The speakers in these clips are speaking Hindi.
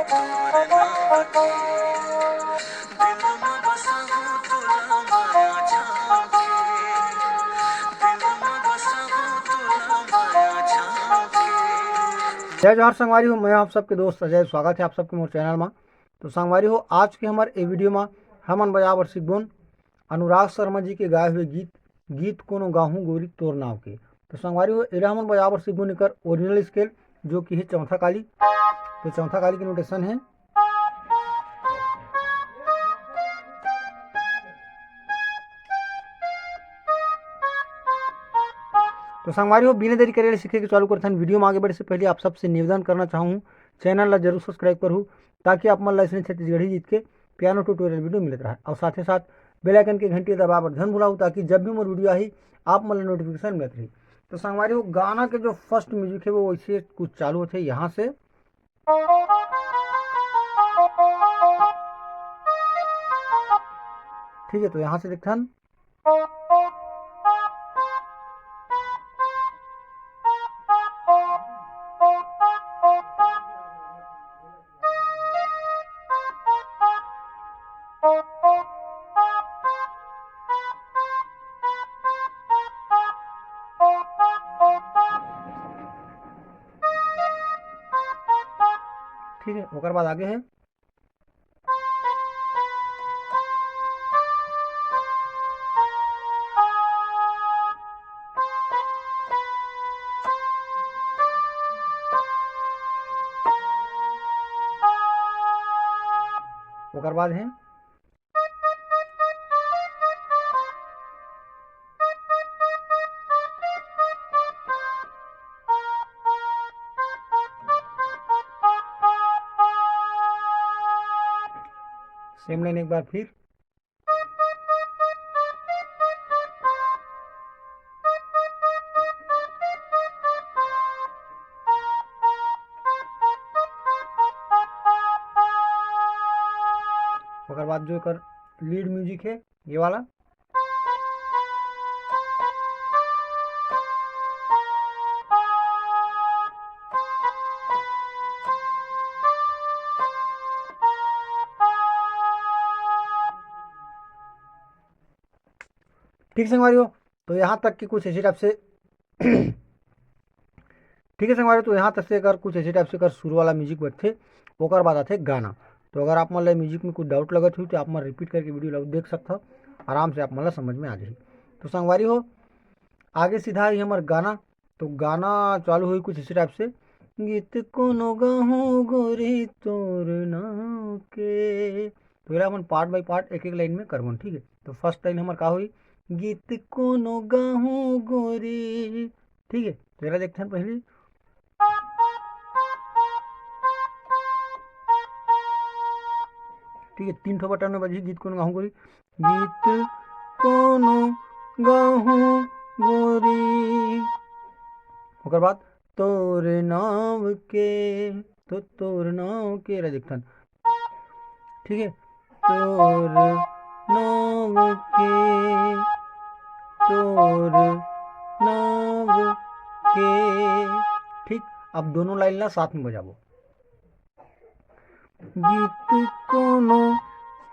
तोर नाव के दिल में बसा हूँ तुला माया छाव के, दिल में बसा हूँ तुला माया छाव के। जय जोहार संगवारी हो, मैं आप सबके दोस्त अजय, स्वागत है आप सबके मोर चैनल में। तो संगवारी हो, आज के हमारे ए वीडियो में हमन बजाबर सीखबोन अनुराग शर्मा जी के गाए हुए गीत कोनो गाहूँ गोरी तोर नाव के। तो संगवारी हो, एला हमन बजाबर सीखबोन एकर ओरिजिनल स्केल जो कि है चौथा काली। तो चौथा काली की नोटेशन है। तो संगवारी हो, बिना देरी करे सीखे के चालू करते हैं। वीडियो में आगे बढ़े से पहले आप सबसे निवेदन करना चाहूँ, चैनल ला जरूर सब्सक्राइब करूँ ताकि आप मन लाइसेंस छत्तीसगढ़ी जीत के पियानो ट्यूटोरियल वीडियो मिलता रहे, और साथ ही साथ बेल आइकन के घंटी दबावर धन भुलाऊ ताकि जब भी मोर वीडियो आई आप मन नोटिफिकेशन मिलत रही। तो संगवारी हो, गाना के जो फर्स्ट म्यूजिक है वो वैसे कुछ चालू होते यहाँ से, ठीक है। तो यहाँ से देखते हैं, ठीक है। ओकर बाद आगे है, ओकर बाद है, सेम लाइन एक बार फिर, ओकर बाद जो एकर लीड म्यूजिक है ये वाला, ठीक संगवारी हो। तो यहाँ तक कि कुछ इसी टाइप से ठीक है संगवारी। तो यहाँ तक से अगर कुछ ऐसे टाइप से अगर शुरू वाला म्यूजिक बजते ओकर बाद आते गाना। तो अगर आप मन ला म्यूजिक में कुछ डाउट लगत हुई तो आप मन रिपीट करके वीडियो देख सकते हो, आराम से आप मन ला समझ में आ जाए। तो संगवारी हो, आगे सीधा ही हमार गाना। तो गाना चालू हुई कुछ इसी टाइप से, गीत कोनो गाहूँ गोरी तोर नाव के। तो ये अपन पार्ट बाई पार्ट एक एक लाइन में करबन, ठीक है। तो फर्स्ट लाइन हमार का हुई, गीत कोनो गाहूँ गोरी, ठीक है। तो ये देखते हैं पहले, ठीक है। तीन ठो बटन में बजी गीत कोनो गाहूँ गोरी, गीत कोनो गाहूँ गोरी। ओकर बाद तोर नाव के, तो तोर नाव के देखथन, ठीक है। तोर नाव के, तोर नाव के, ठीक। अब दोनों लाइन ला साथ में बजाबो, गीत कोनो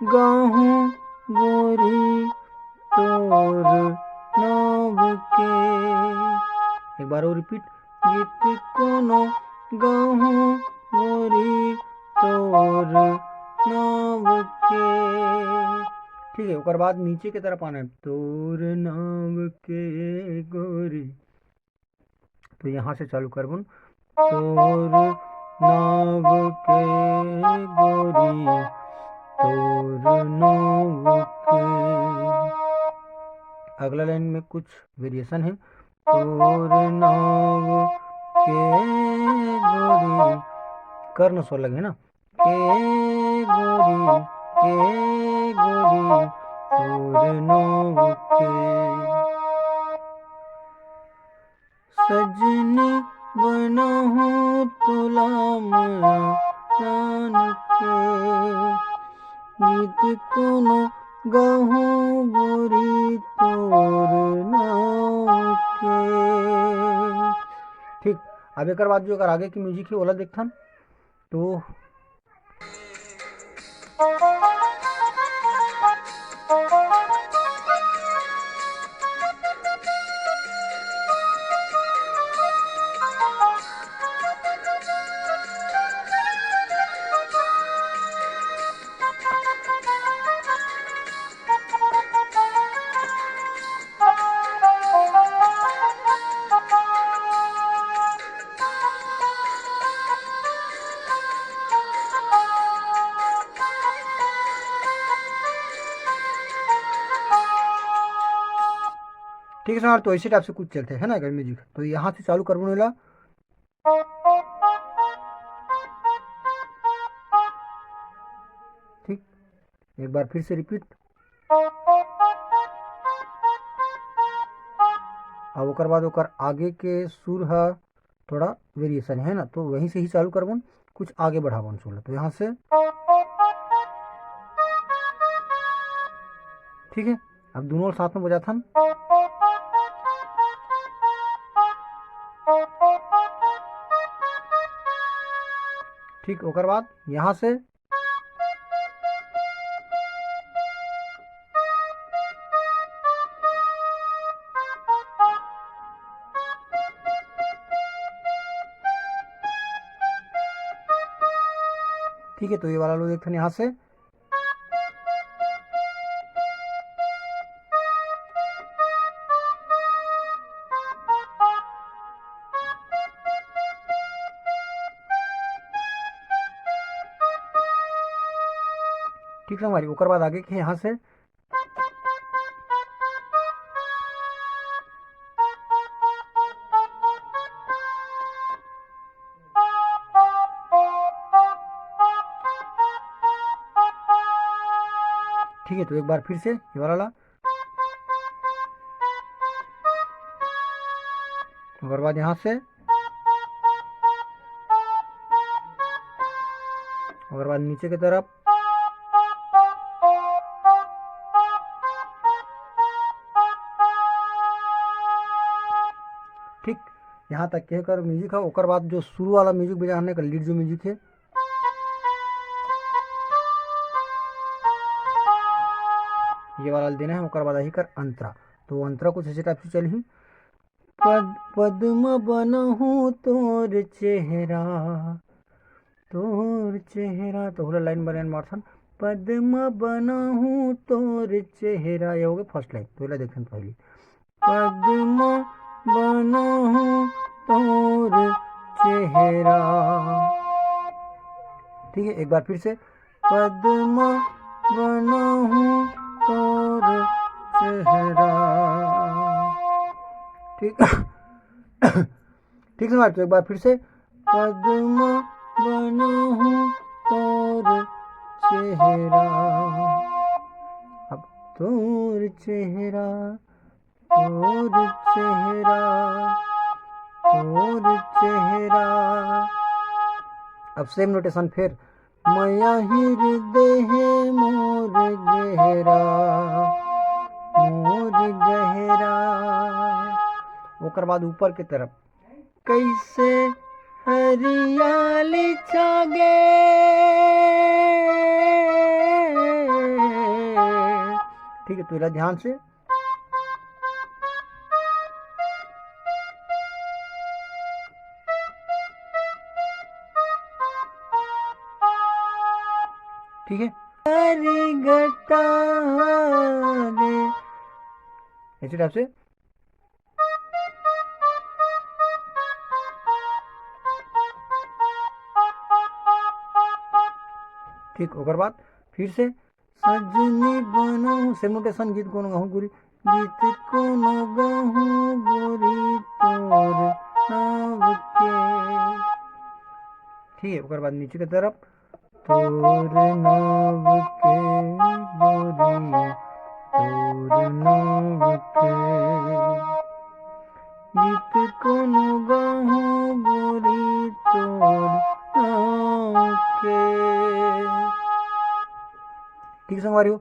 गाहूँ गोरी तोर नाव के, एक बार और रिपीट, गीत कोनो गाहूँ गोरी तोर नाव के, ठीक है। ओकर बाद नीचे की तरफ आना है, तोर नाव के गोरी। तो यहाँ से चालू करबन, तोर नाव के गोरी तोर नाव के। अगला लाइन में कुछ वेरिएशन है, तोर नाव के गोरी, कर्ण स्वर लगे ना, के गोरी, के गोरी तोर नाव के, सजनी बनाहूँ तुला माया जान के, गीत कोनो गाहूँ गोरी तोर नाव के, ठीक। अब एक बाद जो अगर आगे की म्यूजिक है ओला देखथन। तो ठीक है सर, तो इसी टाइप से कुछ चलते हैं ना अगर म्यूजिक। तो यहाँ से चालू कर बोला। ठीक, एक बार फिर से रिपीट। अब ओकर बाद ओकर आगे के सुर है थोड़ा वेरिएशन है ना, तो वहीं से ही चालू करबन, कुछ आगे बढ़ाबन सुर। तो यहाँ से ठीक है। अब दोनों साथ में बजा था। ठीक, ओकर बाद यहाँ से ठीक है। तो ये वाला लो देखते हैं यहाँ से। ठीक है हमारी, ओकर बाद आगे के यहाँ से ठीक है। तो एक बार फिर से ये वाला ला। ओकर बाद यहाँ से, ओकर बाद नीचे की तरफ, ठीक। यहाँ तक कह कर म्यूजिक है। ओकर बाद जो शुरू वाला म्यूजिक बजाने का लीड जो म्यूजिक है, ये वाला देना है। ओकर बाद यही कर अंतरा। तो अंतरा कुछ ऐसे टाइप से चली। पद्म बनहु तोर चेहरा, तोर चेहरा। तो होला लाइन बने मारथन, पद्म बनहु तोर चेहरा। ये हो गया फर्स्ट लाइन। तो देखन पहले, पद्म बनहु तोर चेहरा। ठीक है, एक बार फिर से, पद्म बनहु तोर चेहरा। ठीक ठीक है। तो एक बार फिर से, पद्म बनहु तोर चेहरा। अब तोर चेहरा, तोर चेहरा, तोर चेहरा। अब सेम नोटेशन फिर, माया हृदय है मोर गहरा, मोर गहरा। ओकर बाद ऊपर की तरफ, कैसे हरियाली छागे। ठीक है, तो इधर ध्यान से। ठीक है, हरी घटा रे, ऐसे टाइप से। ठीक, ओकर बाद फिर से, सजनी बनहु, सेम नोटेशन, गीत कोनो गाहूँ गोरी, गीत कोनो गाहूँ गोरी तोर नाव के। ठीक है, ओकर बाद नीचे की तरफ, तोर नाव के गोरी, तोर नाव के, गीत कोनो गाहूँ गोरी तोर नाव के। ठीक है संगवारी हो।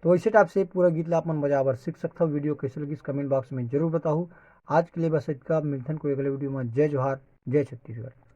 तो इसी टाइप से पूरा गीत ला अपन बजावर सीख सकता हो। वीडियो कैसे लगी कमेंट बॉक्स में जरूर बताओ। आज के लिए बस इतना, मिलते हैं कोई अगले वीडियो में। जय जोहार, जय छत्तीसगढ़।